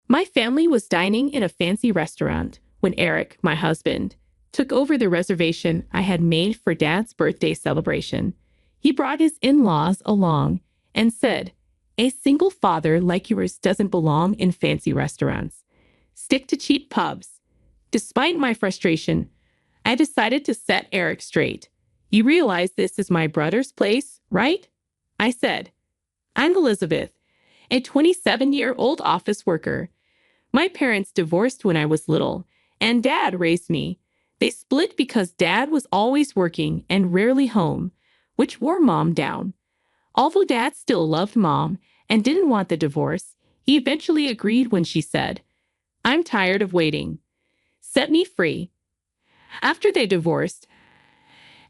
My family was dining in a fancy restaurant when Eric, my husband, took over the reservation I had made for Dad's birthday celebration. He brought his in-laws along and said, "A single father like yours doesn't belong in fancy restaurants. Stick to cheap pubs." Despite my frustration, I decided to set Eric straight. "You realize this is my brother's place, right?" I said. "I'm Elizabeth, a 27-year-old office worker. My parents divorced when I was little, and Dad raised me. They split because Dad was always working and rarely home, which wore Mom down. Although Dad still loved Mom and didn't want the divorce, he eventually agreed when she said, 'I'm tired of waiting. Set me free.' After they divorced,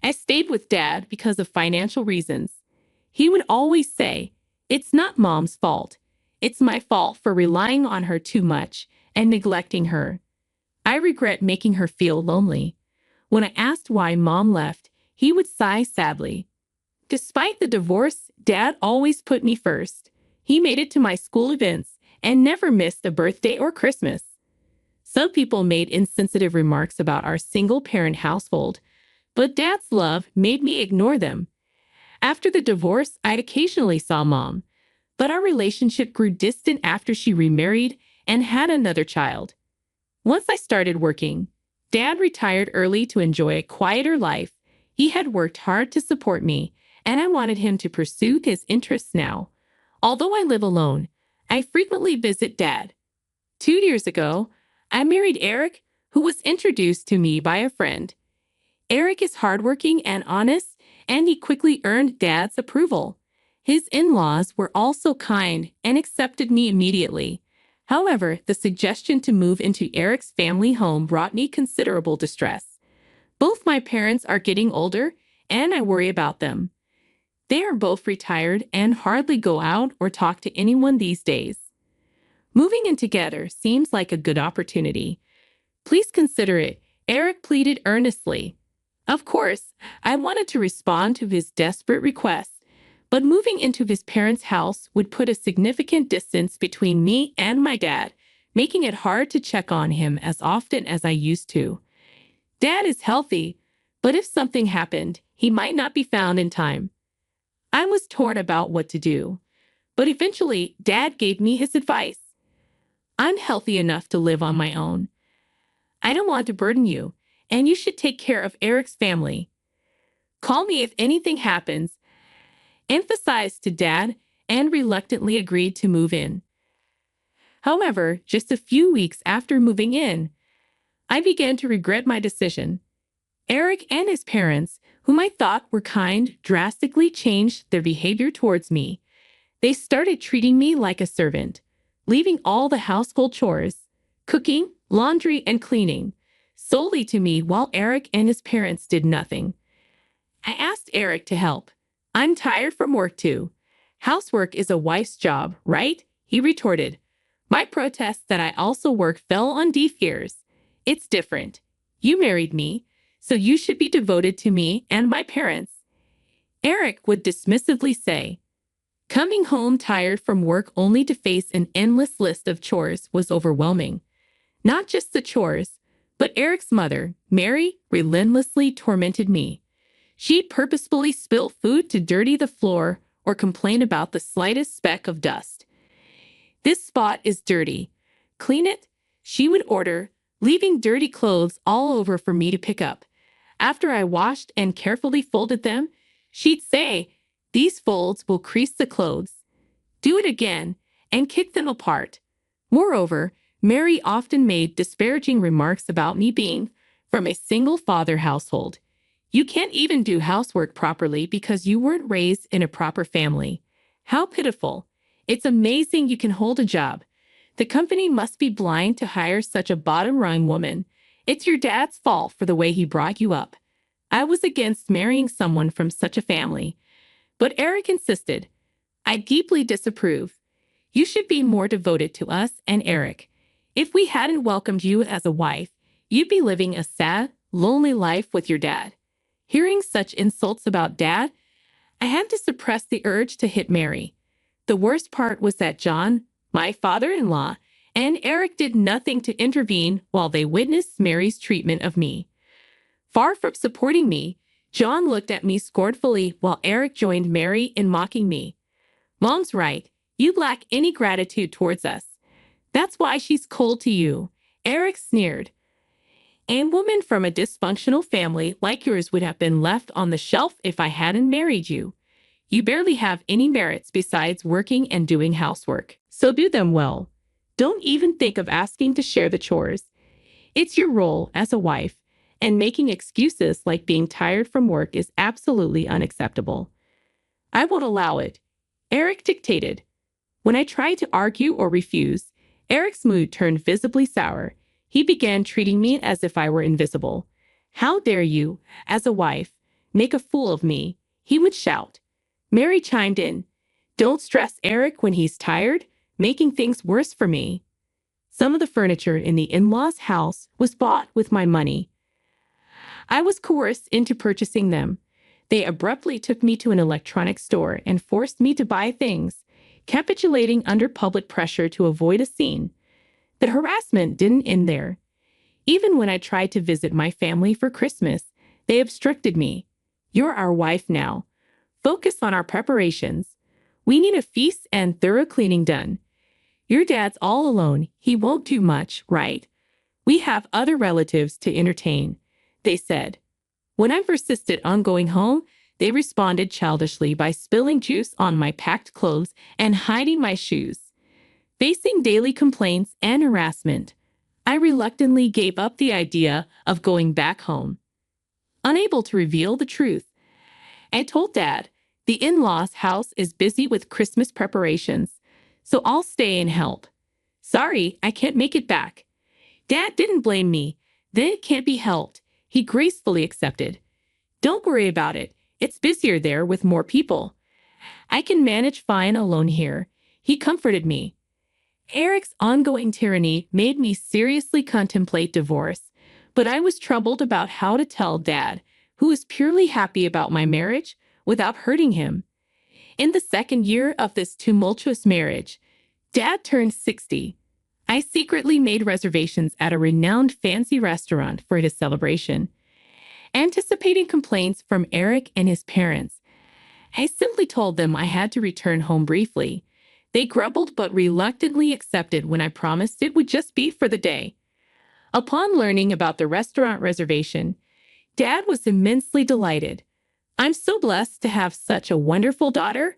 I stayed with Dad because of financial reasons. He would always say, 'It's not Mom's fault. It's my fault for relying on her too much and neglecting her. I regret making her feel lonely.' When I asked why Mom left, he would sigh sadly. Despite the divorce, Dad always put me first. He made it to my school events and never missed a birthday or Christmas." Some people made insensitive remarks about our single-parent household, but Dad's love made me ignore them. After the divorce, I occasionally saw Mom, but our relationship grew distant after she remarried and had another child. Once I started working, Dad retired early to enjoy a quieter life. He had worked hard to support me, and I wanted him to pursue his interests now. Although I live alone, I frequently visit Dad. 2 years ago, I married Eric, who was introduced to me by a friend. Eric is hardworking and honest, and he quickly earned Dad's approval. His in-laws were also kind and accepted me immediately. However, the suggestion to move into Eric's family home brought me considerable distress. Both my parents are getting older, and I worry about them. They are both retired and hardly go out or talk to anyone these days. Moving in together seems like a good opportunity. Please consider it," Eric pleaded earnestly. Of course, I wanted to respond to his desperate request, but moving into his parents' house would put a significant distance between me and my dad, making it hard to check on him as often as I used to. Dad is healthy, but if something happened, he might not be found in time. I was torn about what to do, but eventually Dad gave me his advice. "I'm healthy enough to live on my own. I don't want to burden you, and you should take care of Eric's family. Call me if anything happens," emphasized to Dad, and reluctantly agreed to move in. However, just a few weeks after moving in, I began to regret my decision. Eric and his parents, whom I thought were kind, drastically changed their behavior towards me. They started treating me like a servant, leaving all the household chores, cooking, laundry, and cleaning, solely to me while Eric and his parents did nothing. I asked Eric to help. "I'm tired from work too. Housework is a wife's job, right?" he retorted. My protest that I also work fell on deaf ears. "It's different. You married me, so you should be devoted to me and my parents," Eric would dismissively say. Coming home tired from work only to face an endless list of chores was overwhelming. Not just the chores, but Eric's mother, Mary, relentlessly tormented me. She'd purposefully spill food to dirty the floor or complain about the slightest speck of dust. "This spot is dirty. Clean it," she would order, leaving dirty clothes all over for me to pick up. After I washed and carefully folded them, she'd say, "These folds will crease the clothes. Do it again," and kick them apart. Moreover, Mary often made disparaging remarks about me being from a single-father household. "You can't even do housework properly because you weren't raised in a proper family. How pitiful. It's amazing you can hold a job. The company must be blind to hire such a bottom-rung woman. It's your dad's fault for the way he brought you up." I was against marrying someone from such a family, but Eric insisted. "I deeply disapprove. You should be more devoted to us and Eric. If we hadn't welcomed you as a wife, you'd be living a sad, lonely life with your dad." Hearing such insults about Dad, I had to suppress the urge to hit Mary. The worst part was that John, my father-in-law, and Eric did nothing to intervene while they witnessed Mary's treatment of me. Far from supporting me, John looked at me scornfully while Eric joined Mary in mocking me. "Mom's right. You lack any gratitude towards us. That's why she's cold to you," Eric sneered. "A woman from a dysfunctional family like yours would have been left on the shelf if I hadn't married you. You barely have any merits besides working and doing housework, so do them well. Don't even think of asking to share the chores. It's your role as a wife, and making excuses like being tired from work is absolutely unacceptable." "I won't allow it," Eric dictated. When I tried to argue or refuse, Eric's mood turned visibly sour. He began treating me as if I were invisible. "How dare you, as a wife, make a fool of me?" he would shout. Mary chimed in. "Don't stress Eric when he's tired, making things worse for me." Some of the furniture in the in-laws' house was bought with my money. I was coerced into purchasing them. They abruptly took me to an electronics store and forced me to buy things, capitulating under public pressure to avoid a scene. The harassment didn't end there. Even when I tried to visit my family for Christmas, they obstructed me. "You're our wife now. Focus on our preparations. We need a feast and thorough cleaning done. Your dad's all alone. He won't do much, right? We have other relatives to entertain," they said. When I persisted on going home, they responded childishly by spilling juice on my packed clothes and hiding my shoes. Facing daily complaints and harassment, I reluctantly gave up the idea of going back home. Unable to reveal the truth, I told Dad, "The in-laws' house is busy with Christmas preparations, so I'll stay and help. Sorry, I can't make it back." Dad didn't blame me. "Then it can't be helped," he gracefully accepted. "Don't worry about it. It's busier there with more people. I can manage fine alone here," he comforted me. Eric's ongoing tyranny made me seriously contemplate divorce, but I was troubled about how to tell Dad, who was purely happy about my marriage, without hurting him. In the second year of this tumultuous marriage, Dad turned 60. I secretly made reservations at a renowned fancy restaurant for his celebration. Anticipating complaints from Eric and his parents, I simply told them I had to return home briefly. They grumbled but reluctantly accepted when I promised it would just be for the day. Upon learning about the restaurant reservation, Dad was immensely delighted. "I'm so blessed to have such a wonderful daughter."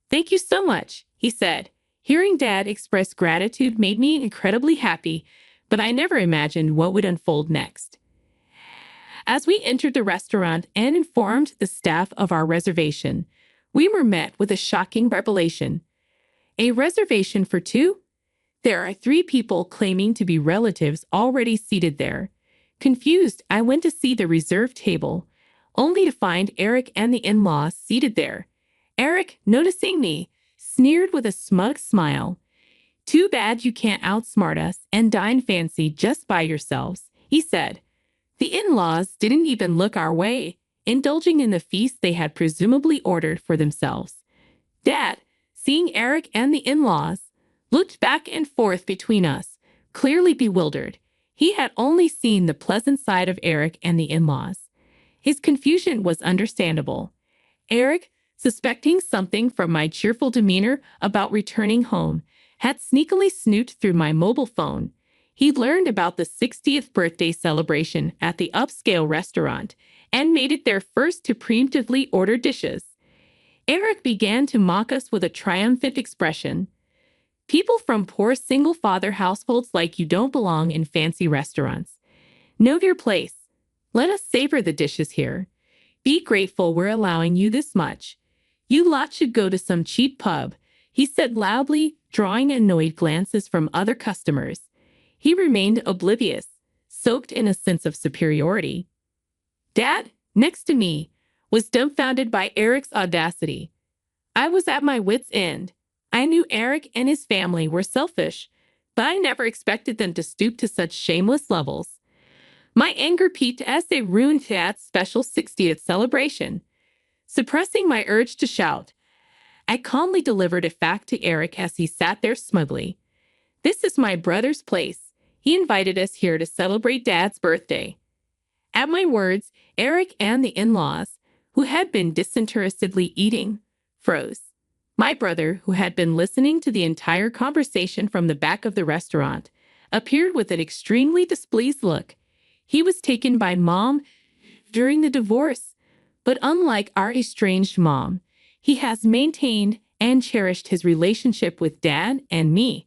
"Thank you so much," he said. Hearing Dad express gratitude made me incredibly happy, but I never imagined what would unfold next. As we entered the restaurant and informed the staff of our reservation, we were met with a shocking revelation. "A reservation for two? There are 3 people claiming to be relatives already seated there." Confused, I went to see the reserved table, only to find Eric and the in-laws seated there. Eric, noticing me, sneered with a smug smile. "Too bad you can't outsmart us and dine fancy just by yourselves," he said. The in-laws didn't even look our way, indulging in the feast they had presumably ordered for themselves. Dad, seeing Eric and the in-laws, looked back and forth between us, clearly bewildered. He had only seen the pleasant side of Eric and the in-laws. His confusion was understandable. Eric, suspecting something from my cheerful demeanor about returning home, had sneakily snooped through my mobile phone. He learned about the 60th birthday celebration at the upscale restaurant and made it there first to preemptively order dishes. Eric began to mock us with a triumphant expression. "People from poor single-father households like you don't belong in fancy restaurants. Know your place. Let us savor the dishes here. Be grateful we're allowing you this much. You lot should go to some cheap pub," he said loudly, drawing annoyed glances from other customers. He remained oblivious, soaked in a sense of superiority. Dad, next to me, was dumbfounded by Eric's audacity. I was at my wits' end. I knew Eric and his family were selfish, but I never expected them to stoop to such shameless levels. My anger peaked as they ruined Dad's special 60th celebration. Suppressing my urge to shout, I calmly delivered a fact to Eric as he sat there smugly. This is my brother's place. He invited us here to celebrate Dad's birthday. At my words, Eric and the in-laws, who had been disinterestedly eating, froze. My brother, who had been listening to the entire conversation from the back of the restaurant, appeared with an extremely displeased look. He was taken by Mom during the divorce, but unlike our estranged mom, he has maintained and cherished his relationship with Dad and me.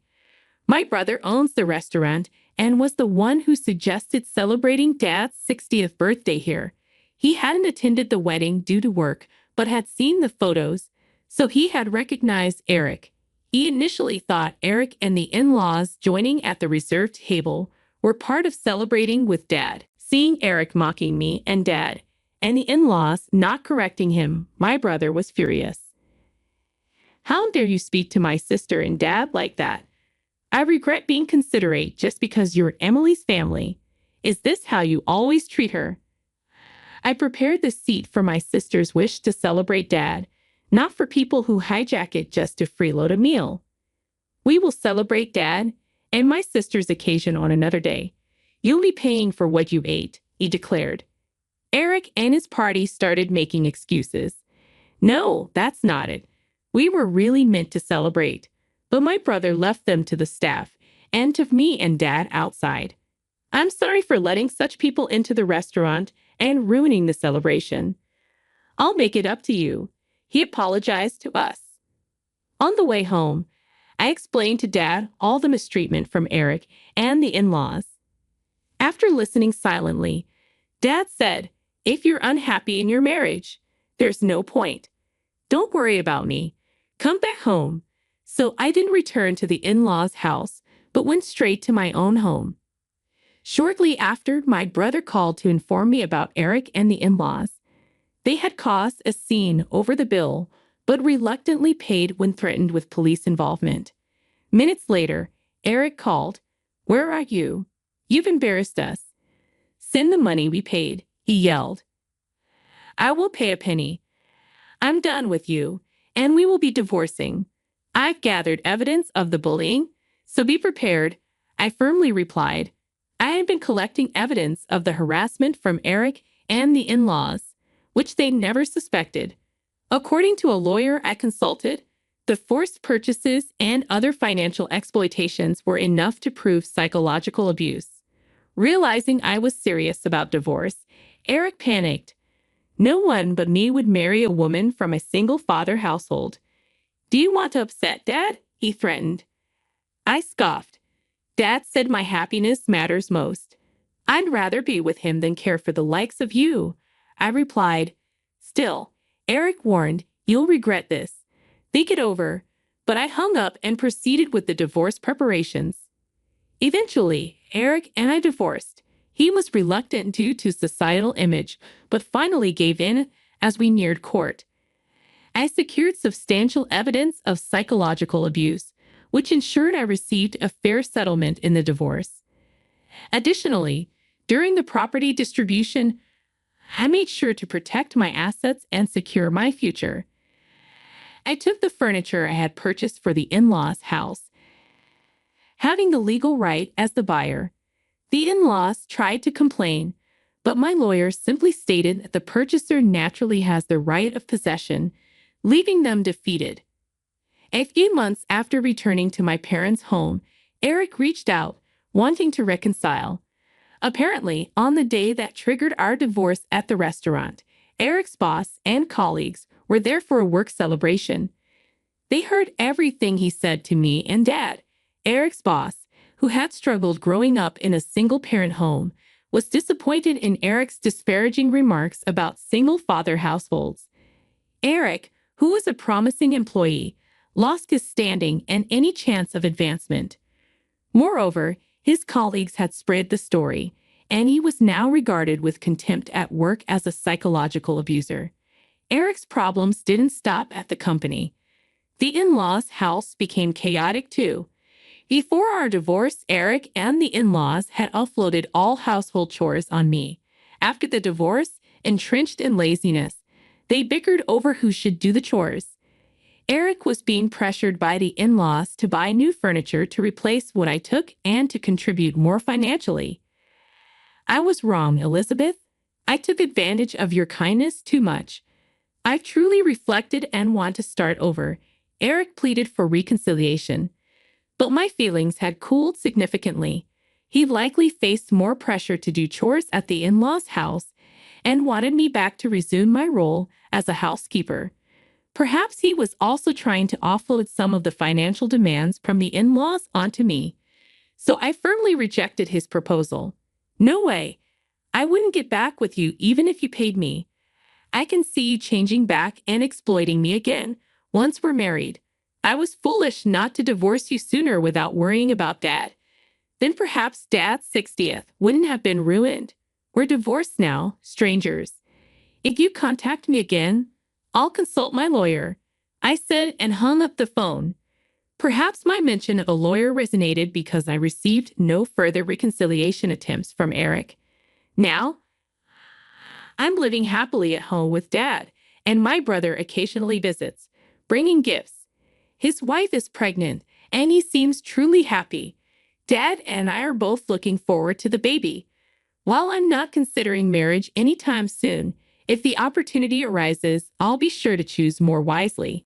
My brother owns the restaurant and was the one who suggested celebrating Dad's 60th birthday here. He hadn't attended the wedding due to work, but had seen the photos, so he had recognized Eric. He initially thought Eric and the in-laws joining at the reserved table were part of celebrating with Dad. Seeing Eric mocking me and Dad, and the in-laws not correcting him, my brother was furious. How dare you speak to my sister and Dad like that? I regret being considerate just because you're Emily's family. Is this how you always treat her? I prepared the seat for my sister's wish to celebrate Dad, not for people who hijack it just to freeload a meal. We will celebrate Dad and my sister's occasion on another day. You'll be paying for what you ate, he declared. Eric and his party started making excuses. No, that's not it. We were really meant to celebrate. But my brother left them to the staff and to me and Dad outside. I'm sorry for letting such people into the restaurant and ruining the celebration. I'll make it up to you. He apologized to us. On the way home, I explained to Dad all the mistreatment from Eric and the in-laws. After listening silently, Dad said, "If you're unhappy in your marriage, there's no point. Don't worry about me. Come back home." So I didn't return to the in-laws' house, but went straight to my own home. Shortly after, my brother called to inform me about Eric and the in-laws. They had caused a scene over the bill, but reluctantly paid when threatened with police involvement. Minutes later, Eric called. "Where are you? You've embarrassed us. Send the money we paid," he yelled. "I will pay a penny. I'm done with you, and we will be divorcing. I've gathered evidence of the bullying, so be prepared," I firmly replied. I had been collecting evidence of the harassment from Eric and the in-laws, which they never suspected. According to a lawyer I consulted, the forced purchases and other financial exploitations were enough to prove psychological abuse. Realizing I was serious about divorce, Eric panicked. No one but me would marry a woman from a single-father household. "Do you want to upset Dad?" he threatened. I scoffed. "Dad said my happiness matters most. I'd rather be with him than care for the likes of you," I replied. Still, Eric warned, "You'll regret this. Think it over." But I hung up and proceeded with the divorce preparations. Eventually, Eric and I divorced. He was reluctant due to societal image, but finally gave in as we neared court. I secured substantial evidence of psychological abuse, which ensured I received a fair settlement in the divorce. Additionally, during the property distribution, I made sure to protect my assets and secure my future. I took the furniture I had purchased for the in-laws' house, having the legal right as the buyer. The in-laws tried to complain, but my lawyer simply stated that the purchaser naturally has the right of possession, leaving them defeated. A few months after returning to my parents' home, Eric reached out, wanting to reconcile. Apparently, on the day that triggered our divorce at the restaurant, Eric's boss and colleagues were there for a work celebration. They heard everything he said to me and Dad. Eric's boss, who had struggled growing up in a single-parent home, was disappointed in Eric's disparaging remarks about single-father households. Eric, who was a promising employee, lost his standing and any chance of advancement. Moreover, his colleagues had spread the story, and he was now regarded with contempt at work as a psychological abuser. Eric's problems didn't stop at the company. The in-laws' house became chaotic too. Before our divorce, Eric and the in-laws had offloaded all household chores on me. After the divorce, entrenched in laziness, they bickered over who should do the chores. Eric was being pressured by the in-laws to buy new furniture to replace what I took and to contribute more financially. I was wrong, Elizabeth. I took advantage of your kindness too much. I've truly reflected and want to start over. Eric pleaded for reconciliation, but my feelings had cooled significantly. He likely faced more pressure to do chores at the in-laws' house and wanted me back to resume my role as a housekeeper. Perhaps he was also trying to offload some of the financial demands from the in-laws onto me. So I firmly rejected his proposal. No way. I wouldn't get back with you even if you paid me. I can see you changing back and exploiting me again once we're married. I was foolish not to divorce you sooner without worrying about Dad. Then perhaps Dad's 60th wouldn't have been ruined. We're divorced now, strangers. If you contact me again, I'll consult my lawyer, I said and hung up the phone. Perhaps my mention of a lawyer resonated because I received no further reconciliation attempts from Eric. Now, I'm living happily at home with Dad, and my brother occasionally visits, bringing gifts. His wife is pregnant, and he seems truly happy. Dad and I are both looking forward to the baby. While I'm not considering marriage anytime soon, if the opportunity arises, I'll be sure to choose more wisely.